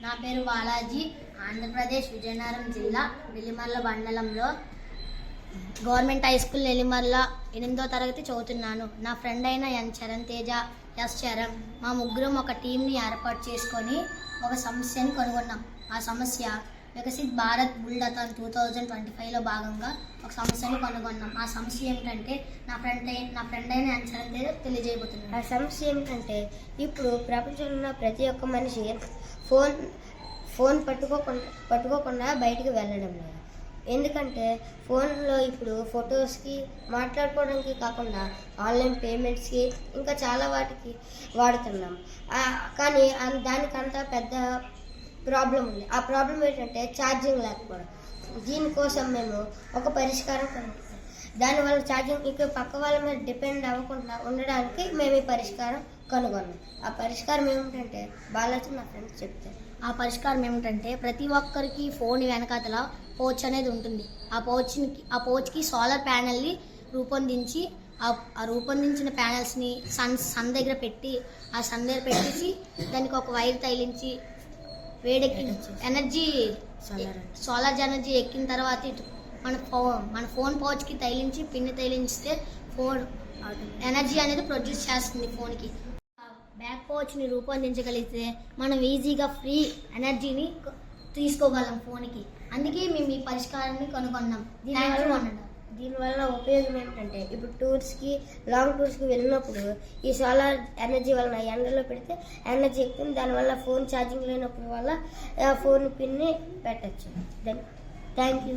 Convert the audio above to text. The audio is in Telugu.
నా పేరు బాలాజీ. ఆంధ్రప్రదేశ్ విజయనగరం జిల్లా నెల్లిమర్ల మండలంలో గవర్నమెంట్ హై స్కూల్ నెల్లిమర్ల 8వ తరగతి చదువుతున్నాను. నా ఫ్రెండ్ అయిన ఎన్ చరణ్ తేజ, ఎస్ చరణ్ మా ముగ్గురం ఒక టీంని ఏర్పాటు చేసుకొని ఒక సమస్యని కనుగొన్నాం. ఆ సమస్య వికసిత్ భారత్ బుల్డథాన్ 2025లో భాగంగా ఒక సమస్యని కనుగొన్నాం. ఆ సమస్య ఏమిటంటే నా ఫ్రెండ్ అయిన ఎన్ చరణ్ తేజ తెలియజేయబోతున్నాను. ఆ సమస్య ఏమిటంటే ఇప్పుడు ప్రపంచంలో ఉన్న ప్రతి ఒక్క మనిషి ఫోన్ పట్టుకోకుండా బయటికి వెళ్ళడం లేదు. ఎందుకంటే ఫోన్లో ఇప్పుడు ఫొటోస్కి మాట్లాడుకోవడానికి కాకుండా ఆన్లైన్ పేమెంట్స్కి ఇంకా చాలా వాటికి వాడుతున్నాం. కానీ దానికంతా పెద్ద ప్రాబ్లం ఉంది. ఆ ప్రాబ్లం ఏంటంటే ఛార్జింగ్ లేకపోవడం. దీనికోసం మేము ఒక పరిష్కారం కనుగొన్నాం. దానివల్ల ఛార్జింగ్ ఇక పక్క వాళ్ళ మీద డిపెండ్ అవ్వకుండా ఉండడానికి మేము ఈ పరిష్కారం కనుగొన్నాం. ఆ పరిష్కారం ఏమిటంటే బాలాజీ నా ఫ్రెండ్స్ చెప్తారు. ఆ పరిష్కారం ఏమిటంటే ప్రతి ఒక్కరికి ఫోన్ వెనకాతల పౌచ్ అనేది ఉంటుంది. ఆ పౌచ్కి సోలార్ ప్యానెల్ని రూపొందించి ఆ రూపొందించిన ప్యానెల్స్ని సన్ దగ్గర పెట్టేసి దానికి ఒక వైర్ తగిలించి వేడెక్కి సోలార్ ఎనర్జీ ఎక్కిన తర్వాత ఇటు మన ఫోన్ పౌచ్కి పిన్ని తగిలించితే ఫోన్ ఎనర్జీ అనేది ప్రొడ్యూస్ చేస్తుంది. ఫోన్కి బ్యాక్ పౌచ్ని రూపొందించగలిగితే మనం ఈజీగా ఫ్రీ ఎనర్జీని తీసుకోగలం ఫోన్కి. అందుకే మేము ఈ పరిష్కారాన్ని కనుగొన్నాం. దీనివల్ల ఉపయోగం ఏంటంటే ఇప్పుడు లాంగ్ టూర్స్కి వెళ్ళినప్పుడు ఈ సోలార్ ఎనర్జీ వలన ఎండలో పెడితే ఎనర్జీ ఎక్కుతుంది. దానివల్ల ఫోన్ ఛార్జింగ్ లేనప్పుడు వల్ల ఫోన్ పిన్ని పెట్టచ్చు. Thank you.